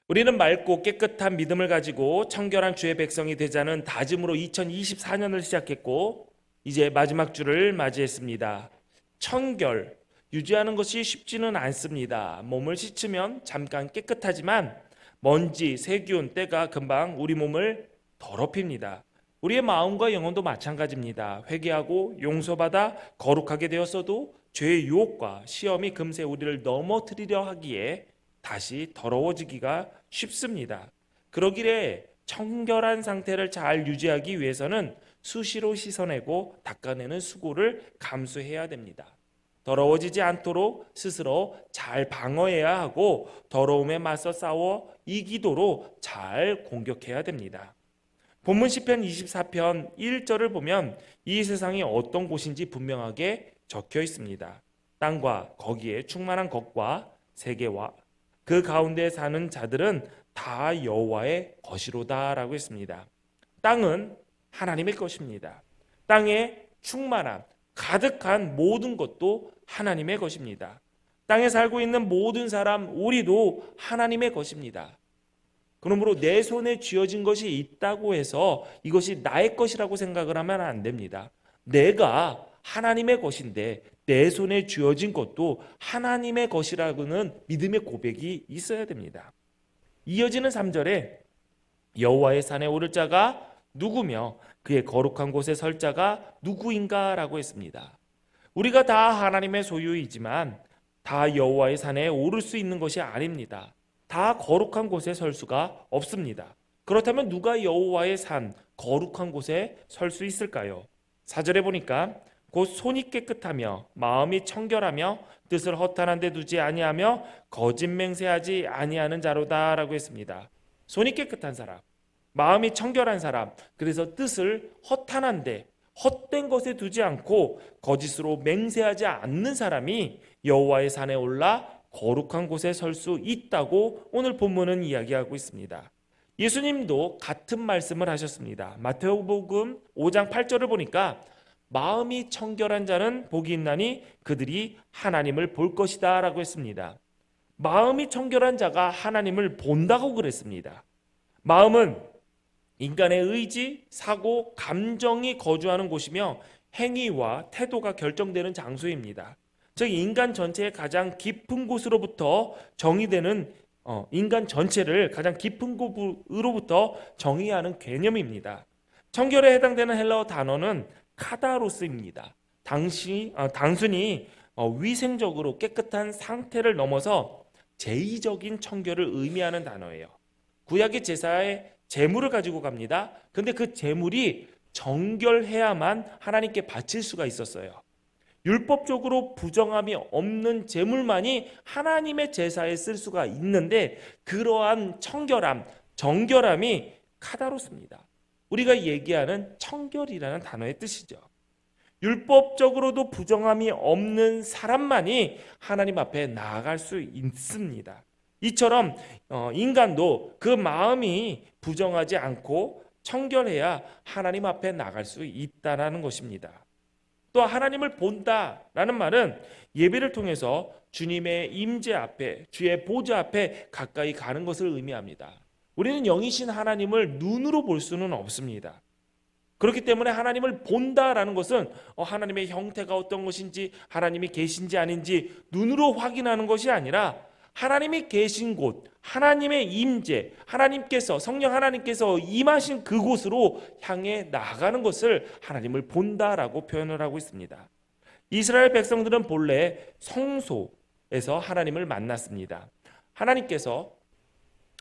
우리는 맑고 깨끗한 믿음을 가지고 청결한 주의 백성이 되자는 다짐으로 2024년을 시작했고 이제 마지막 주를 맞이했습니다. 청결, 유지하는 것이 쉽지는 않습니다. 몸을 씻으면 잠깐 깨끗하지만 먼지, 세균, 때가 금방 우리 몸을 더럽힙니다. 우리의 마음과 영혼도 마찬가지입니다. 회개하고 용서받아 거룩하게 되었어도 죄의 유혹과 시험이 금세 우리를 넘어뜨리려 하기에 다시 더러워지기가 쉽습니다. 그러기에 청결한 상태를 잘 유지하기 위해서는 수시로 씻어내고 닦아내는 수고를 감수해야 됩니다. 더러워지지 않도록 스스로 잘 방어해야 하고 더러움에 맞서 싸워 이기도록 잘 공격해야 됩니다. 본문 시편 24편 1절을 보면 이 세상이 어떤 곳인지 분명하게 적혀 있습니다. 땅과 거기에 충만한 것과 세계와 그 가운데 사는 자들은 다 여호와의 것이로다라고 했습니다. 땅은 하나님의 것입니다. 땅에 충만한 가득한 모든 것도 하나님의 것입니다. 땅에 살고 있는 모든 사람 우리도 하나님의 것입니다. 그러므로 내 손에 쥐어진 것이 있다고 해서 이것이 나의 것이라고 생각을 하면 안 됩니다. 내가 하나님의 것인데 내 손에 쥐어진 것도 하나님의 것이라고는 믿음의 고백이 있어야 됩니다. 이어지는 3절에 여호와의 산에 오를 자가 누구며 그의 거룩한 곳에 설 자가 누구인가 라고 했습니다. 우리가 다 하나님의 소유이지만 다 여호와의 산에 오를 수 있는 것이 아닙니다. 다 거룩한 곳에 설 수가 없습니다. 그렇다면 누가 여호와의 산 거룩한 곳에 설 수 있을까요? 4절에 보니까 곧 손이 깨끗하며 마음이 청결하며 뜻을 허탄한 데 두지 아니하며 거짓 맹세하지 아니하는 자로다라고 했습니다. 손이 깨끗한 사람, 마음이 청결한 사람, 그래서 뜻을 허탄한데 헛된 것에 두지 않고 거짓으로 맹세하지 않는 사람이 여호와의 산에 올라 거룩한 곳에 설 수 있다고 오늘 본문은 이야기하고 있습니다. 예수님도 같은 말씀을 하셨습니다. 마태복음 5장 8절을 보니까 마음이 청결한 자는 복이 있나니 그들이 하나님을 볼 것이다 라고 했습니다. 마음이 청결한 자가 하나님을 본다고 그랬습니다. 마음은 인간의 의지, 사고, 감정이 거주하는 곳이며 행위와 태도가 결정되는 장소입니다. 즉 인간 전체의 가장 깊은 곳으로부터 정의되는 인간 전체를 가장 깊은 곳으로부터 정의하는 개념입니다. 청결에 해당되는 헬라어 단어는 카다로스입니다. 단순히 위생적으로 깨끗한 상태를 넘어서 제의적인 청결을 의미하는 단어예요. 구약의 제사에 제물을 가지고 갑니다. 근데 그 제물이 정결해야만 하나님께 바칠 수가 있었어요. 율법적으로 부정함이 없는 제물만이 하나님의 제사에 쓸 수가 있는데 그러한 청결함, 정결함이 카다로스입니다. 우리가 얘기하는 청결이라는 단어의 뜻이죠. 율법적으로도 부정함이 없는 사람만이 하나님 앞에 나아갈 수 있습니다. 이처럼 인간도 그 마음이 부정하지 않고 청결해야 하나님 앞에 나갈 수 있다는 것입니다. 또 하나님을 본다라는 말은 예배를 통해서 주님의 임재 앞에, 주의 보좌 앞에 가까이 가는 것을 의미합니다. 우리는 영이신 하나님을 눈으로 볼 수는 없습니다. 그렇기 때문에 하나님을 본다라는 것은 하나님의 형태가 어떤 것인지, 하나님이 계신지 아닌지 눈으로 확인하는 것이 아니라 하나님이 계신 곳, 하나님의 임재, 하나님께서, 성령 하나님께서 임하신 그곳으로 향해 나아가는 것을 하나님을 본다라고 표현을 하고 있습니다. 이스라엘 백성들은 본래 성소에서 하나님을 만났습니다. 하나님께서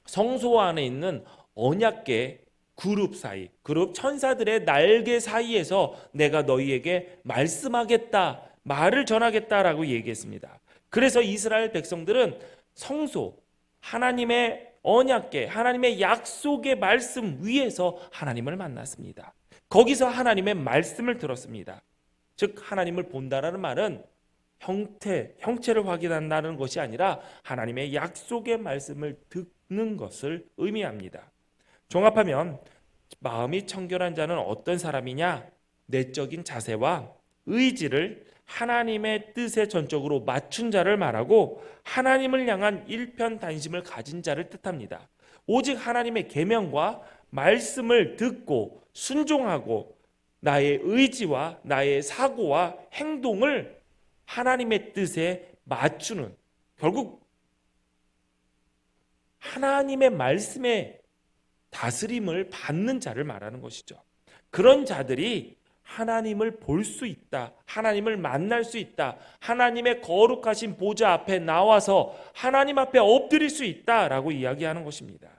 성소 안에 있는 언약궤 그룹 천사들의 날개 사이에서 내가 너희에게 말씀하겠다, 말을 전하겠다라고 얘기했습니다. 그래서 이스라엘 백성들은 성소, 하나님의 언약궤, 하나님의 약속의 말씀 위에서 하나님을 만났습니다. 거기서 하나님의 말씀을 들었습니다. 즉 하나님을 본다라는 말은 형체를 확인한다는 것이 아니라 하나님의 약속의 말씀을 듣는 것을 의미합니다. 종합하면 마음이 청결한 자는 어떤 사람이냐? 내적인 자세와 의지를 하나님의 뜻에 전적으로 맞춘 자를 말하고 하나님을 향한 일편단심을 가진 자를 뜻합니다. 오직 하나님의 계명과 말씀을 듣고 순종하고 나의 의지와 나의 사고와 행동을 하나님의 뜻에 맞추는, 결국 하나님의 말씀에 다스림을 받는 자를 말하는 것이죠. 그런 자들이 하나님을 볼 수 있다, 하나님을 만날 수 있다, 하나님의 거룩하신 보좌 앞에 나와서 하나님 앞에 엎드릴 수 있다라고 이야기하는 것입니다.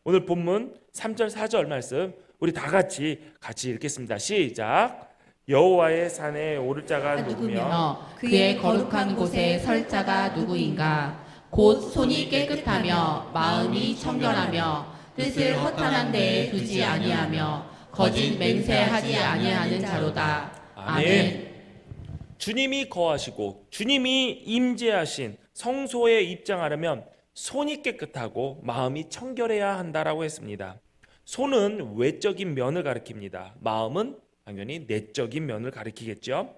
오늘 본문 3절 4절 말씀 우리 다 같이 읽겠습니다. 시작. 여호와의 산에 오를 자가 누구며 그의 거룩한 곳에 설 자가 누구인가? 곧 손이 깨끗하며 마음이 청결하며 뜻을 허탄한 데에 두지 아니하며 거짓 맹세하지 아니하는 자로다. 아멘. 주님이 거하시고 주님이 임재하신 성소에 입장하려면 손이 깨끗하고 마음이 청결해야 한다라고 했습니다. 손은 외적인 면을 가리킵니다. 마음은 당연히 내적인 면을 가리키겠죠.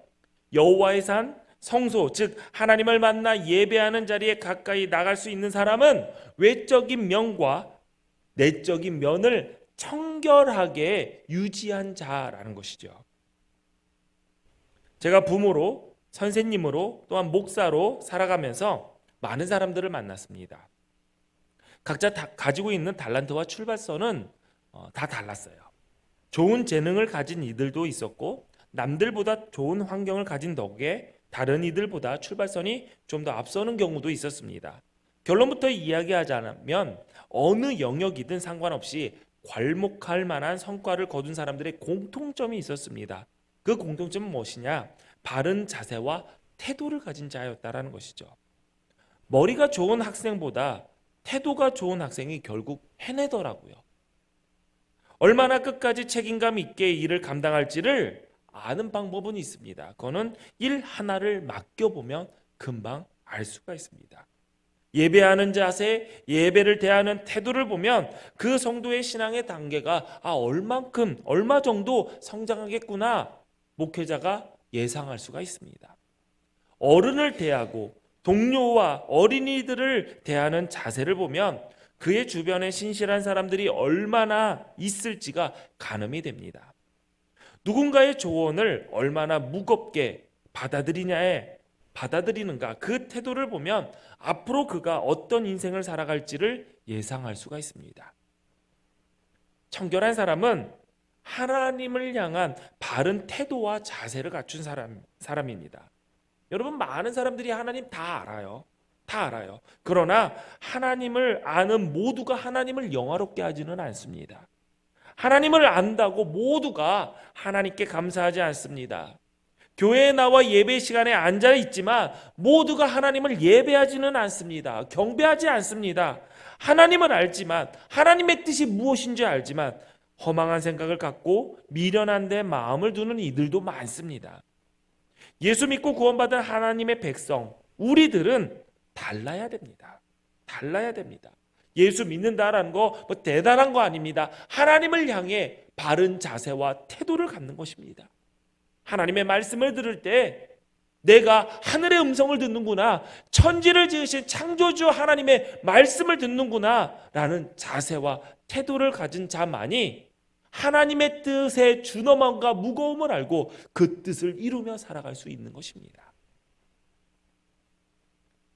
여호와의 산, 성소, 즉 하나님을 만나 예배하는 자리에 가까이 나갈 수 있는 사람은 외적인 면과 내적인 면을 청결하게 유지한 자라는 것이죠. 제가 부모로, 선생님으로, 또한 목사로 살아가면서 많은 사람들을 만났습니다. 각자 다 가지고 있는 달란트와 출발선은 다 달랐어요. 좋은 재능을 가진 이들도 있었고 남들보다 좋은 환경을 가진 덕에 다른 이들보다 출발선이 좀 더 앞서는 경우도 있었습니다. 결론부터 이야기하자면 어느 영역이든 상관없이 괄목할 만한 성과를 거둔 사람들의 공통점이 있었습니다. 그 공통점은 무엇이냐? 바른 자세와 태도를 가진 자였다라는 것이죠. 머리가 좋은 학생보다 태도가 좋은 학생이 결국 해내더라고요. 얼마나 끝까지 책임감 있게 일을 감당할지를 아는 방법은 있습니다. 그거는 일 하나를 맡겨보면 금방 알 수가 있습니다. 예배하는 자세, 예배를 대하는 태도를 보면 그 성도의 신앙의 단계가 얼마 정도 성장하겠구나 목회자가 예상할 수가 있습니다. 어른을 대하고 동료와 어린이들을 대하는 자세를 보면 그의 주변에 신실한 사람들이 얼마나 있을지가 가늠이 됩니다. 누군가의 조언을 얼마나 무겁게 받아들이는가, 그 태도를 보면 앞으로 그가 어떤 인생을 살아갈지를 예상할 수가 있습니다. 청결한 사람은 하나님을 향한 바른 태도와 자세를 갖춘 사람입니다. 여러분, 많은 사람들이 하나님 다 알아요. 그러나 하나님을 아는 모두가 하나님을 영화롭게 하지는 않습니다. 하나님을 안다고 모두가 하나님께 감사하지 않습니다. 교회에 나와 예배 시간에 앉아 있지만 모두가 하나님을 예배하지는 않습니다. 경배하지 않습니다. 하나님은 알지만, 하나님의 뜻이 무엇인지 알지만 허망한 생각을 갖고 미련한 데 마음을 두는 이들도 많습니다. 예수 믿고 구원받은 하나님의 백성, 우리들은 달라야 됩니다. 예수 믿는다라는 거 대단한 거 아닙니다. 하나님을 향해 바른 자세와 태도를 갖는 것입니다. 하나님의 말씀을 들을 때 내가 하늘의 음성을 듣는구나, 천지를 지으신 창조주 하나님의 말씀을 듣는구나 라는 자세와 태도를 가진 자만이 하나님의 뜻의 준엄함과 무거움을 알고 그 뜻을 이루며 살아갈 수 있는 것입니다.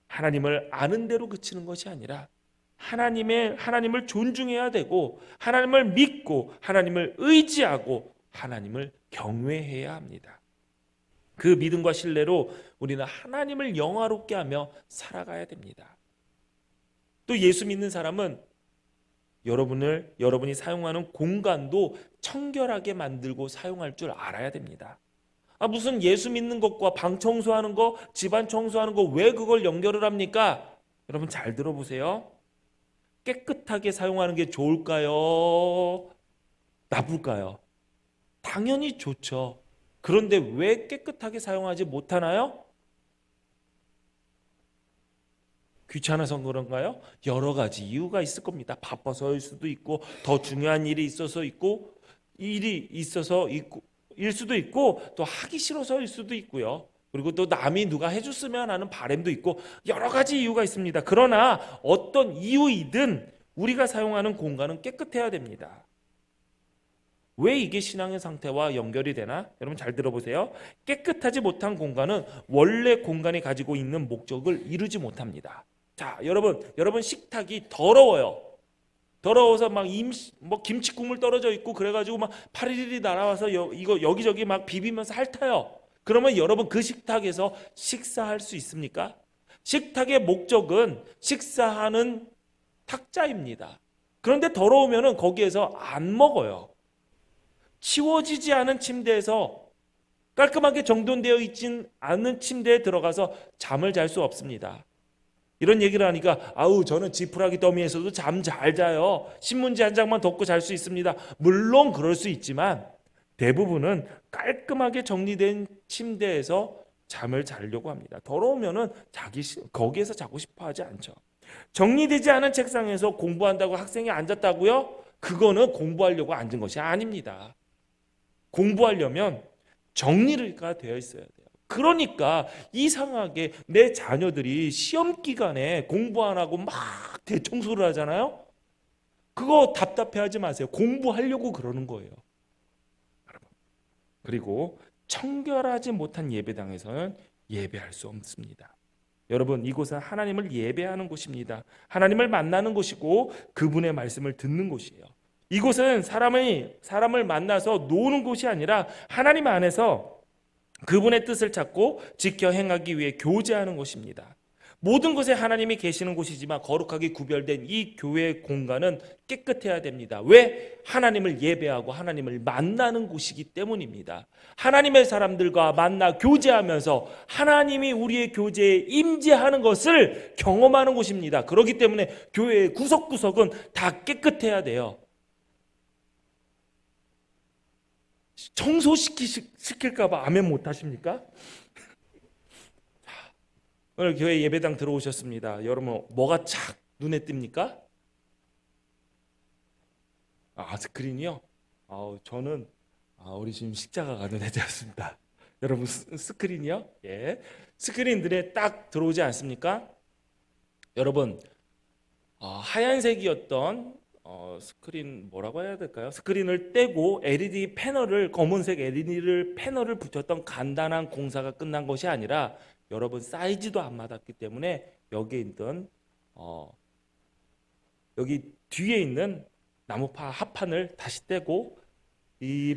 하나님을 아는 대로 그치는 것이 아니라 하나님을 존중해야 되고, 하나님을 믿고, 하나님을 의지하고, 하나님을 경외해야 합니다. 그 믿음과 신뢰로 우리는 하나님을 영화롭게 하며 살아가야 됩니다. 또 예수 믿는 사람은 여러분이 사용하는 공간도 청결하게 만들고 사용할 줄 알아야 됩니다. 무슨 예수 믿는 것과 방 청소하는 거, 집안 청소하는 거 왜 그걸 연결을 합니까? 여러분 잘 들어보세요. 깨끗하게 사용하는 게 좋을까요? 나쁠까요? 당연히 좋죠. 그런데 왜 깨끗하게 사용하지 못하나요? 귀찮아서 그런가요? 여러 가지 이유가 있을 겁니다. 바빠서일 수도 있고, 더 중요한 일이 있어서 있고, 일 수도 있고, 또 하기 싫어서일 수도 있고요. 그리고 또 남이 누가 해줬으면 하는 바람도 있고, 여러 가지 이유가 있습니다. 그러나 어떤 이유이든 우리가 사용하는 공간은 깨끗해야 됩니다. 왜 이게 신앙의 상태와 연결이 되나? 여러분 잘 들어보세요. 깨끗하지 못한 공간은 원래 공간이 가지고 있는 목적을 이루지 못합니다. 자, 여러분 식탁이 더러워요. 더러워서 막 김치 국물 떨어져 있고 그래가지고 막 파리들이 날아와서 이거 여기저기 막 비비면서 핥아요. 그러면 여러분 그 식탁에서 식사할 수 있습니까? 식탁의 목적은 식사하는 탁자입니다. 그런데 더러우면은 거기에서 안 먹어요. 치워지지 않은 침대에서 깔끔하게 정돈되어 있진 않은 침대에 들어가서 잠을 잘 수 없습니다. 이런 얘기를 하니까 아우 저는 지푸라기 더미에서도 잠 잘 자요. 신문지 한 장만 덮고 잘 수 있습니다. 물론 그럴 수 있지만 대부분은 깔끔하게 정리된 침대에서 잠을 자려고 합니다. 더러우면은 거기에서 자고 싶어 하지 않죠. 정리되지 않은 책상에서 공부한다고 학생이 앉았다고요? 그거는 공부하려고 앉은 것이 아닙니다. 공부하려면 정리가 되어 있어야 돼요. 그러니까 이상하게 내 자녀들이 시험 기간에 공부 안 하고 막 대청소를 하잖아요. 그거 답답해하지 마세요. 공부하려고 그러는 거예요. 그리고 청결하지 못한 예배당에서는 예배할 수 없습니다. 여러분 이곳은 하나님을 예배하는 곳입니다. 하나님을 만나는 곳이고 그분의 말씀을 듣는 곳이에요. 이곳은 사람을 만나서 노는 곳이 아니라 하나님 안에서 그분의 뜻을 찾고 지켜 행하기 위해 교제하는 곳입니다. 모든 곳에 하나님이 계시는 곳이지만 거룩하게 구별된 이 교회의 공간은 깨끗해야 됩니다. 왜? 하나님을 예배하고 하나님을 만나는 곳이기 때문입니다. 하나님의 사람들과 만나 교제하면서 하나님이 우리의 교제에 임재하는 것을 경험하는 곳입니다. 그렇기 때문에 교회의 구석구석은 다 깨끗해야 돼요. 청소시킬까 봐 아멘 못 하십니까? 오늘 교회 예배당 들어오셨습니다. 여러분 뭐가 착 눈에 띕니까? 스크린이요? 저는 우리 지금 십자가가 눈에 띄었습니다. 여러분 스크린이요? 예, 스크린 눈에 딱 들어오지 않습니까? 여러분 하얀색이었던 스크린 뭐라고 해야 될까요? 스크린을 떼고 LED 패널을 검은색 LED 패널을 붙였던 간단한 공사가 끝난 것이 아니라 여러분 사이즈도 안 맞았기 때문에 여기에 있던 여기 뒤에 있는 나무파 합판을 다시 떼고 이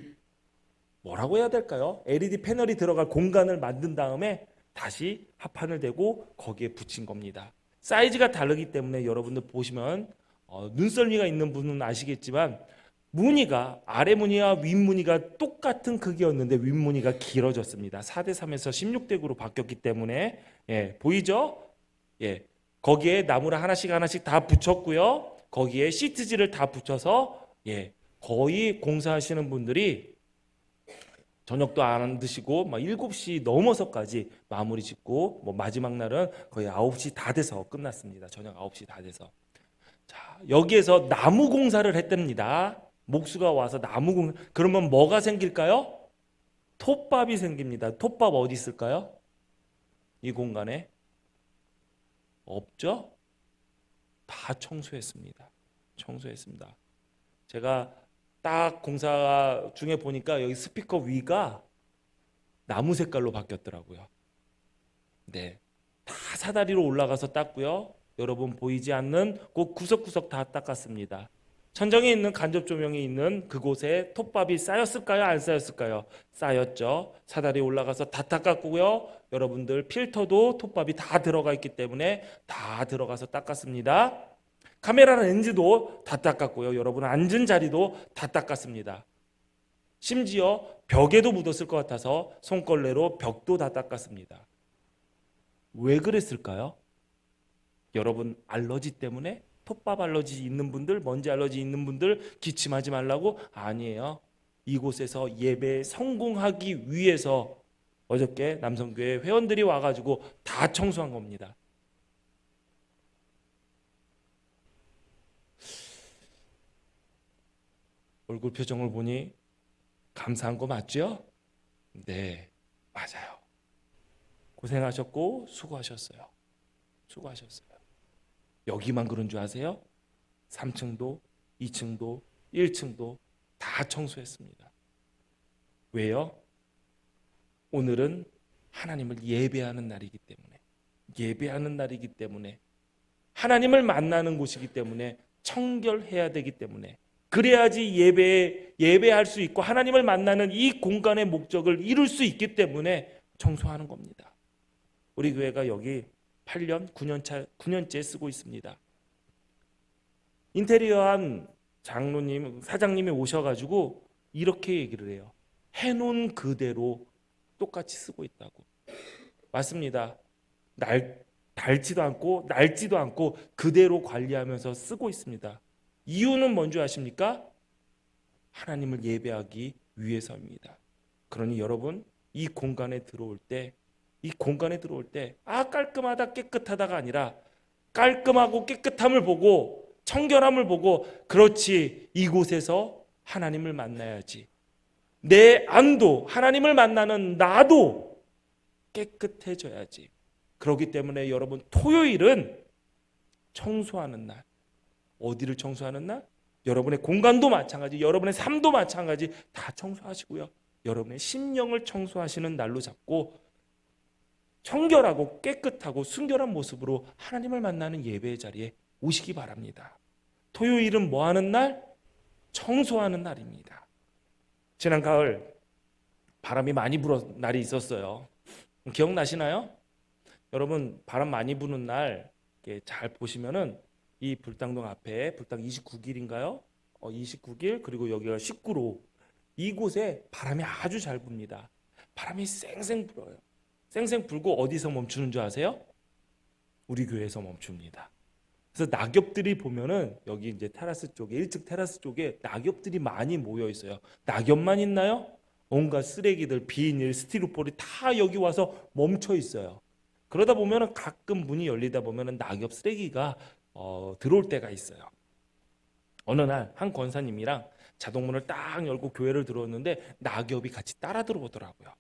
뭐라고 해야 될까요? LED 패널이 들어갈 공간을 만든 다음에 다시 합판을 대고 거기에 붙인 겁니다. 사이즈가 다르기 때문에 여러분들 보시면 눈썰미가 있는 분은 아시겠지만 무늬가 아래 무늬와 윗 무늬가 똑같은 크기였는데 윗 무늬가 길어졌습니다. 4대3에서 16대9로 바뀌었기 때문에 보이죠? 거기에 나무를 하나씩 다 붙였고요. 거기에 시트지를 다 붙여서 거의 공사하시는 분들이 저녁도 안 드시고 막 7시 넘어서까지 마무리 짓고 마지막 날은 거의 9시 다 돼서 끝났습니다. 저녁 9시 다 돼서. 자, 여기에서 나무 공사를 했답니다. 목수가 와서 나무 공사. 그러면 뭐가 생길까요? 톱밥이 생깁니다. 톱밥 어디 있을까요? 이 공간에 없죠? 다 청소했습니다. 제가 딱 공사 중에 보니까 여기 스피커 위가 나무 색깔로 바뀌었더라고요. 다 사다리로 올라가서 닦고요. 여러분 보이지 않는 그 구석구석 다 닦았습니다. 천정에 있는 간접 조명이 있는 그곳에 톱밥이 쌓였을까요? 안 쌓였을까요? 쌓였죠. 사다리 올라가서 다 닦았고요. 여러분들 필터도 톱밥이 다 들어가 있기 때문에 다 들어가서 닦았습니다. 카메라 렌즈도 다 닦았고요. 여러분 앉은 자리도 다 닦았습니다. 심지어 벽에도 묻었을 것 같아서 손걸레로 벽도 다 닦았습니다. 왜 그랬을까요? 여러분 알러지 때문에? 톱밥 알러지 있는 분들, 먼지 알러지 있는 분들 기침하지 말라고? 아니에요. 이곳에서 예배 성공하기 위해서 어저께 남성교회 회원들이 와가지고 다 청소한 겁니다. 얼굴 표정을 보니 감사한 거 맞죠? 네, 맞아요. 고생하셨고 수고하셨어요. 여기만 그런 줄 아세요? 3층도 2층도 1층도 다 청소했습니다. 왜요? 오늘은 하나님을 예배하는 날이기 때문에 하나님을 만나는 곳이기 때문에 청결해야 되기 때문에, 그래야지 예배할 수 있고 하나님을 만나는 이 공간의 목적을 이룰 수 있기 때문에 청소하는 겁니다. 우리 교회가 여기 8년, 9년째 쓰고 있습니다. 인테리어한 사장님이 오셔가지고 이렇게 얘기를 해요. 해놓은 그대로 똑같이 쓰고 있다고. 맞습니다. 닳지도 않고 낡지도 않고 그대로 관리하면서 쓰고 있습니다. 이유는 뭔지 아십니까? 하나님을 예배하기 위해서입니다. 그러니 여러분, 이 공간에 들어올 때 깔끔하다 깨끗하다가 아니라 깔끔하고 깨끗함을 보고 청결함을 보고, 그렇지, 이곳에서 하나님을 만나야지, 내 안도 하나님을 만나는 나도 깨끗해져야지. 그렇기 때문에 여러분, 토요일은 청소하는 날. 어디를 청소하는 날? 여러분의 공간도 마찬가지, 여러분의 삶도 마찬가지, 다 청소하시고요. 여러분의 심령을 청소하시는 날로 잡고 청결하고 깨끗하고 순결한 모습으로 하나님을 만나는 예배의 자리에 오시기 바랍니다. 토요일은 뭐 하는 날? 청소하는 날입니다. 지난 가을 바람이 많이 불은 날이 있었어요. 기억나시나요? 여러분, 바람 많이 부는 날 잘 보시면은 이 불당동 앞에 불당 29길인가요? 29길, 그리고 여기가 19로, 이곳에 바람이 아주 잘 붑니다. 바람이 쌩쌩 불어요. 쌩쌩 불고 어디서 멈추는 줄 아세요? 우리 교회에서 멈춥니다. 그래서 낙엽들이 보면은 여기 이제 테라스 쪽에, 1층 테라스 쪽에 낙엽들이 많이 모여 있어요. 낙엽만 있나요? 온갖 쓰레기들, 비닐, 스티로폴이 다 여기 와서 멈춰 있어요. 그러다 보면은 가끔 문이 열리다 보면은 낙엽 쓰레기가 들어올 때가 있어요. 어느 날 한 권사님이랑 자동문을 딱 열고 교회를 들어왔는데 낙엽이 같이 따라 들어오더라고요.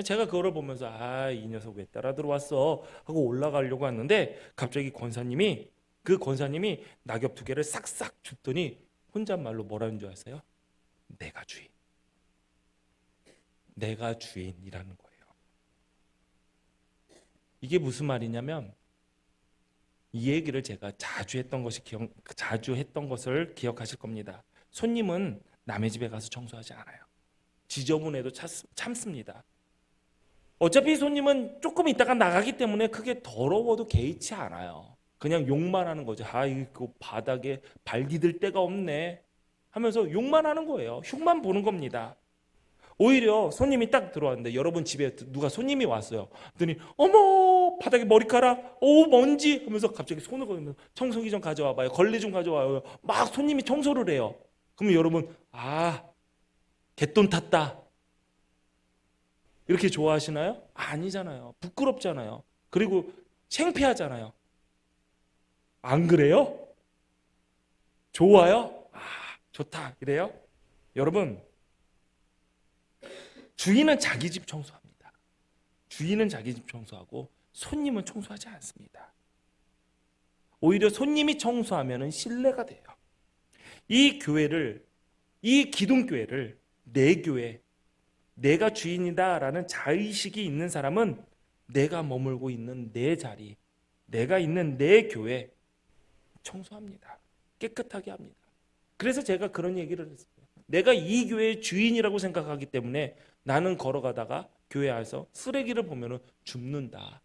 제가 그거를 보면서 이 녀석 왜 따라 들어왔어 하고 올라가려고 하는데, 갑자기 그 권사님이 낙엽 2개를 싹싹 줍더니 혼잣말로 뭐라는 줄 아세요? 내가 주인이라는 거예요. 이게 무슨 말이냐면, 이 얘기를 제가 자주 했던 것을 기억하실 겁니다. 손님은 남의 집에 가서 청소하지 않아요. 지저분해도 참습니다. 어차피 손님은 조금 있다가 나가기 때문에 크게 더러워도 개의치 않아요. 그냥 욕만 하는 거죠. 이거 바닥에 발 디딜 데가 없네 하면서 욕만 하는 거예요. 흉만 보는 겁니다. 오히려 손님이 딱 들어왔는데, 여러분 집에 누가 손님이 왔어요. 그랬더니 어머, 바닥에 머리카락, 먼지 하면서 갑자기 손을 걸면서 청소기 좀 가져와봐요, 걸레 좀 가져와요. 막 손님이 청소를 해요. 그러면 여러분, 개돈 탔다 이렇게 좋아하시나요? 아니잖아요. 부끄럽잖아요. 그리고 창피하잖아요. 안 그래요? 좋아요? 좋다 이래요? 여러분, 주인은 자기 집 청소합니다. 주인은 자기 집 청소하고 손님은 청소하지 않습니다. 오히려 손님이 청소하면 신뢰가 돼요. 이 기둥교회를 내 교회, 내가 주인이다라는 자의식이 있는 사람은 내가 머물고 있는 내 자리, 내가 있는 내 교회 청소합니다. 깨끗하게 합니다. 그래서 제가 그런 얘기를 했어요. 내가 이 교회의 주인이라고 생각하기 때문에 나는 걸어가다가 교회 안에서 쓰레기를 보면은 줍는다.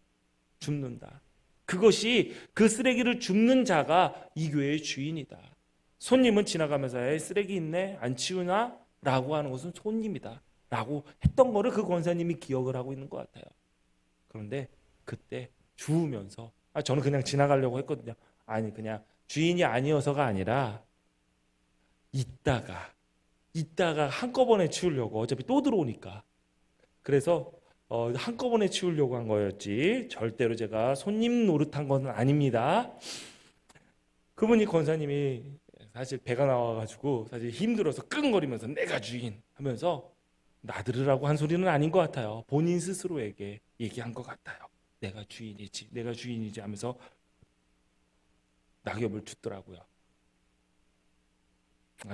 그것이, 그 쓰레기를 줍는 자가 이 교회의 주인이다. 손님은 지나가면서 쓰레기 있네, 안 치우나? 라고 하는 것은 손님이다 라고 했던 거를 그 권사님이 기억을 하고 있는 것 같아요. 그런데 그때 주우면서, 저는 그냥 지나가려고 했거든요. 그냥 주인이 아니어서가 아니라 이따가 한꺼번에 치우려고, 어차피 또 들어오니까. 그래서 한꺼번에 치우려고 한 거였지, 절대로 제가 손님 노릇한 건 아닙니다. 그분이, 권사님이 사실 배가 나와가지고 사실 힘들어서 끙거리면서 내가 주인 하면서 나들으라고 한 소리는 아닌 것 같아요. 본인 스스로에게 얘기한 것 같아요. 내가 주인이지 하면서 낙엽을 줍더라고요.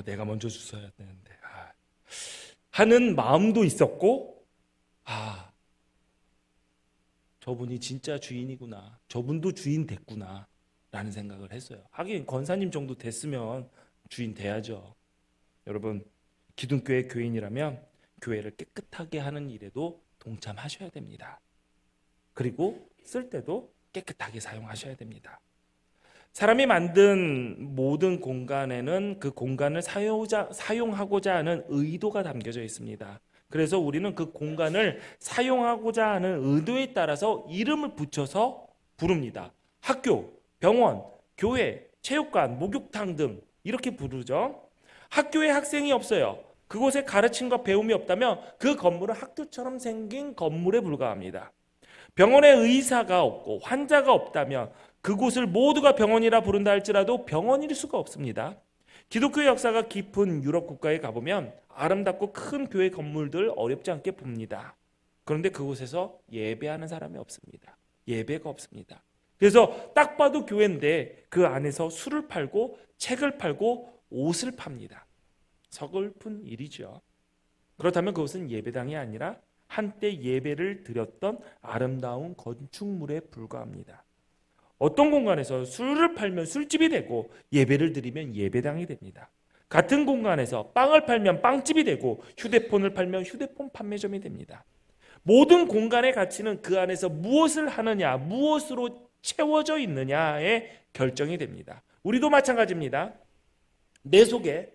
내가 먼저 주셔야 되는데 하는 마음도 있었고, 저분이 진짜 주인이구나, 저분도 주인 됐구나 라는 생각을 했어요. 하긴 권사님 정도 됐으면 주인 돼야죠. 여러분, 기둥교회 교인이라면 교회를 깨끗하게 하는 일에도 동참하셔야 됩니다. 그리고 쓸 때도 깨끗하게 사용하셔야 됩니다. 사람이 만든 모든 공간에는 그 공간을 사용하고자 하는 의도가 담겨져 있습니다. 그래서 우리는 그 공간을 사용하고자 하는 의도에 따라서 이름을 붙여서 부릅니다. 학교, 병원, 교회, 체육관, 목욕탕 등 이렇게 부르죠. 학교에 학생이 없어요. 그곳에 가르침과 배움이 없다면 그 건물은 학교처럼 생긴 건물에 불과합니다. 병원에 의사가 없고 환자가 없다면 그곳을 모두가 병원이라 부른다 할지라도 병원일 수가 없습니다. 기독교 역사가 깊은 유럽 국가에 가보면 아름답고 큰 교회 건물들 어렵지 않게 봅니다. 그런데 그곳에서 예배하는 사람이 없습니다. 예배가 없습니다. 그래서 딱 봐도 교회인데 그 안에서 술을 팔고 책을 팔고 옷을 팝니다. 서글픈 일이죠. 그렇다면 그것은 예배당이 아니라 한때 예배를 드렸던 아름다운 건축물에 불과합니다. 어떤 공간에서 술을 팔면 술집이 되고 예배를 드리면 예배당이 됩니다. 같은 공간에서 빵을 팔면 빵집이 되고 휴대폰을 팔면 휴대폰 판매점이 됩니다. 모든 공간의 가치는 그 안에서 무엇을 하느냐, 무엇으로 채워져 있느냐에 결정이 됩니다. 우리도 마찬가지입니다. 내 속에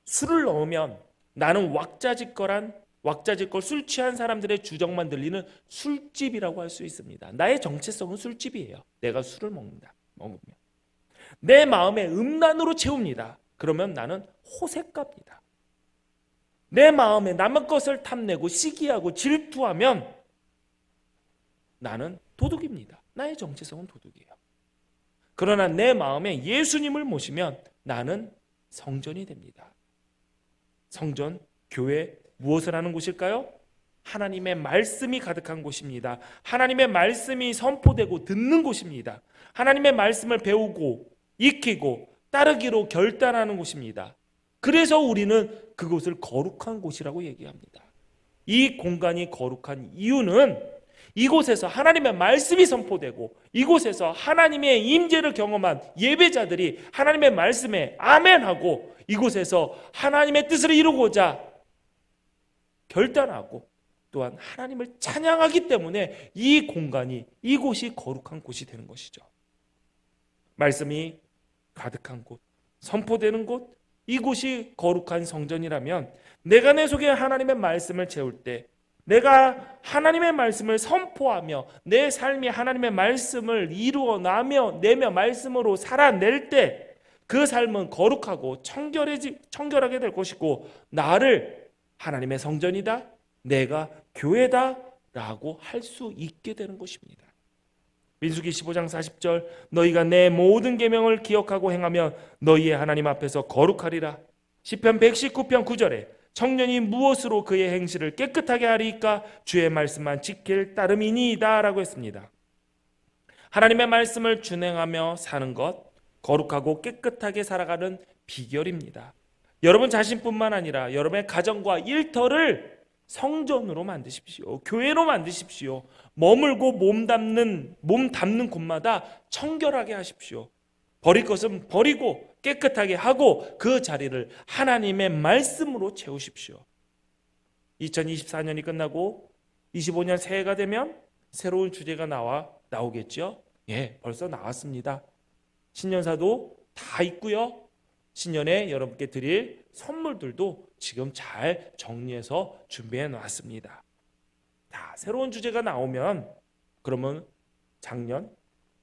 술을 넣으면 나는 왁자지껄 술 취한 사람들의 주정만 들리는 술집이라고 할 수 있습니다. 나의 정체성은 술집이에요. 내가 술을 먹으면 내 마음에 음란으로 채웁니다. 그러면 나는 호색갑니다. 내 마음에 남의 것을 탐내고 시기하고 질투하면 나는 도둑입니다. 나의 정체성은 도둑이에요. 그러나 내 마음에 예수님을 모시면 나는 성전이 됩니다. 성전, 교회, 무엇을 하는 곳일까요? 하나님의 말씀이 가득한 곳입니다. 하나님의 말씀이 선포되고 듣는 곳입니다. 하나님의 말씀을 배우고 익히고 따르기로 결단하는 곳입니다. 그래서 우리는 그곳을 거룩한 곳이라고 얘기합니다. 이 공간이 거룩한 이유는 이곳에서 하나님의 말씀이 선포되고 이곳에서 하나님의 임재를 경험한 예배자들이 하나님의 말씀에 아멘하고 이곳에서 하나님의 뜻을 이루고자 결단하고 또한 하나님을 찬양하기 때문에 이 공간이, 이곳이 거룩한 곳이 되는 것이죠. 말씀이 가득한 곳, 선포되는 곳, 이곳이 거룩한 성전이라면 내가 내 속에 하나님의 말씀을 채울 때, 내가 하나님의 말씀을 선포하며 내 삶이 하나님의 말씀을 이루어 내며 말씀으로 살아낼 때 그 삶은 거룩하고 청결하게 될 것이고 나를 하나님의 성전이다, 내가 교회다 라고 할 수 있게 되는 것입니다. 민수기 15장 40절 너희가 내 모든 계명을 기억하고 행하면 너희의 하나님 앞에서 거룩하리라. 시편 119편 9절에 청년이 무엇으로 그의 행실을 깨끗하게 하리이까 주의 말씀만 지킬 따름이니이다 라고 했습니다. 하나님의 말씀을 준행하며 사는 것, 거룩하고 깨끗하게 살아가는 비결입니다. 여러분 자신뿐만 아니라 여러분의 가정과 일터를 성전으로 만드십시오. 교회로 만드십시오. 머물고 몸 담는 곳마다 청결하게 하십시오. 버릴 것은 버리고 깨끗하게 하고 그 자리를 하나님의 말씀으로 채우십시오. 2024년이 끝나고 25년 새해가 되면 새로운 주제가 나오겠죠? 예, 벌써 나왔습니다. 신년사도 다 있고요. 신년에 여러분께 드릴 선물들도 지금 잘 정리해서 준비해 놨습니다. 다 새로운 주제가 나오면 그러면 작년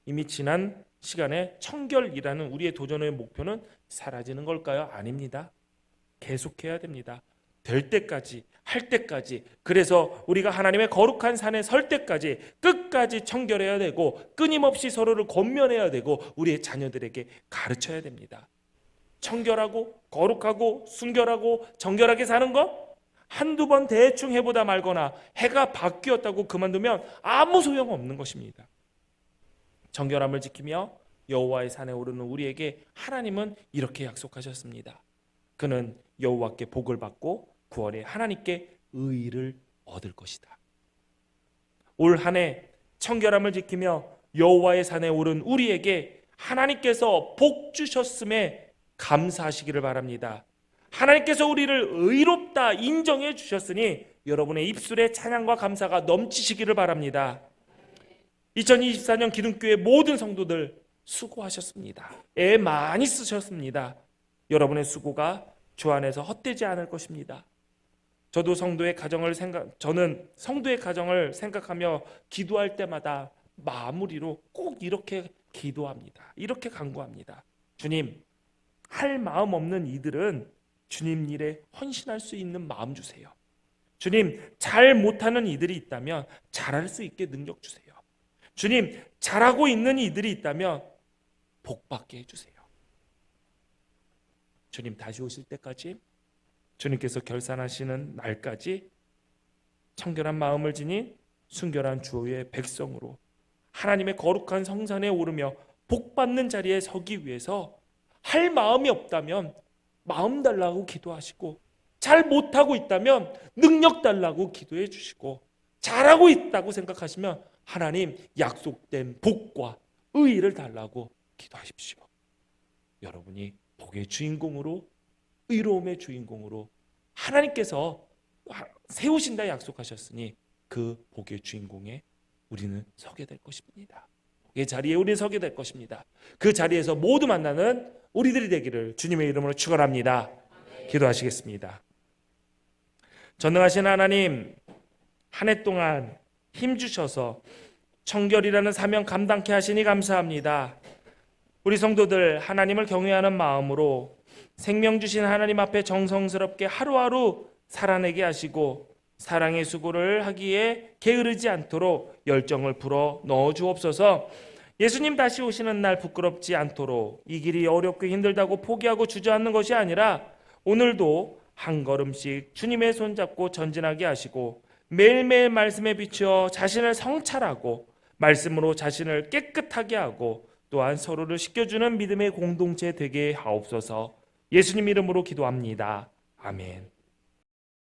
이미 지난 시간에 청결이라는 우리의 도전의 목표는 사라지는 걸까요? 아닙니다. 계속해야 됩니다. 될 때까지, 할 때까지. 그래서 우리가 하나님의 거룩한 산에 설 때까지 끝까지 청결해야 되고 끊임없이 서로를 권면해야 되고 우리의 자녀들에게 가르쳐야 됩니다. 청결하고 거룩하고 순결하고 정결하게 사는 것 한두 번 대충 해보다 말거나 해가 바뀌었다고 그만두면 아무 소용없는 것입니다. 정결함을 지키며 여호와의 산에 오르는 우리에게 하나님은 이렇게 약속하셨습니다. 그는 여호와께 복을 받고 구원의 하나님께 의를 얻을 것이다. 올 한 해 청결함을 지키며 여호와의 산에 오른 우리에게 하나님께서 복 주셨음에 감사하시기를 바랍니다. 하나님께서 우리를 의롭다 인정해 주셨으니 여러분의 입술에 찬양과 감사가 넘치시기를 바랍니다. 2024년 기둥교회 모든 성도들 수고하셨습니다. 애 많이 쓰셨습니다. 여러분의 수고가 주 안에서 헛되지 않을 것입니다. 저는 성도의 가정을 생각하며 기도할 때마다 마무리로 꼭 이렇게 기도합니다. 이렇게 간구합니다. 주님, 할 마음 없는 이들은 주님 일에 헌신할 수 있는 마음 주세요. 주님, 잘 못하는 이들이 있다면 잘할 수 있게 능력 주세요. 주님, 잘하고 있는 이들이 있다면 복받게 해주세요. 주님 다시 오실 때까지, 주님께서 결산하시는 날까지 청결한 마음을 지닌 순결한 주의 백성으로 하나님의 거룩한 성산에 오르며 복받는 자리에 서기 위해서 할 마음이 없다면 마음 달라고 기도하시고, 잘 못하고 있다면 능력 달라고 기도해 주시고, 잘하고 있다고 생각하시면 하나님 약속된 복과 의의를 달라고 기도하십시오. 여러분이 복의 주인공으로, 의로움의 주인공으로 하나님께서 세우신다 약속하셨으니 그 복의 주인공에 우리는 서게 될 것입니다. 그 자리에 우리는 서게 될 것입니다. 그 자리에서 모두 만나는 우리들이 되기를 주님의 이름으로 축원합니다. 기도하시겠습니다. 전능하신 하나님, 한 해 동안 힘주셔서 청결이라는 사명 감당케 하시니 감사합니다. 우리 성도들 하나님을 경외하는 마음으로 생명 주신 하나님 앞에 정성스럽게 하루하루 살아내게 하시고, 사랑의 수고를 하기에 게으르지 않도록 열정을 불어 넣어 주옵소서. 예수님 다시 오시는 날 부끄럽지 않도록 이 길이 어렵고 힘들다고 포기하고 주저앉는 것이 아니라 오늘도 한 걸음씩 주님의 손잡고 전진하게 하시고, 매일매일 말씀에 비추어 자신을 성찰하고 말씀으로 자신을 깨끗하게 하고 또한 서로를 씻겨주는 믿음의 공동체 되게 하옵소서. 예수님 이름으로 기도합니다. 아멘.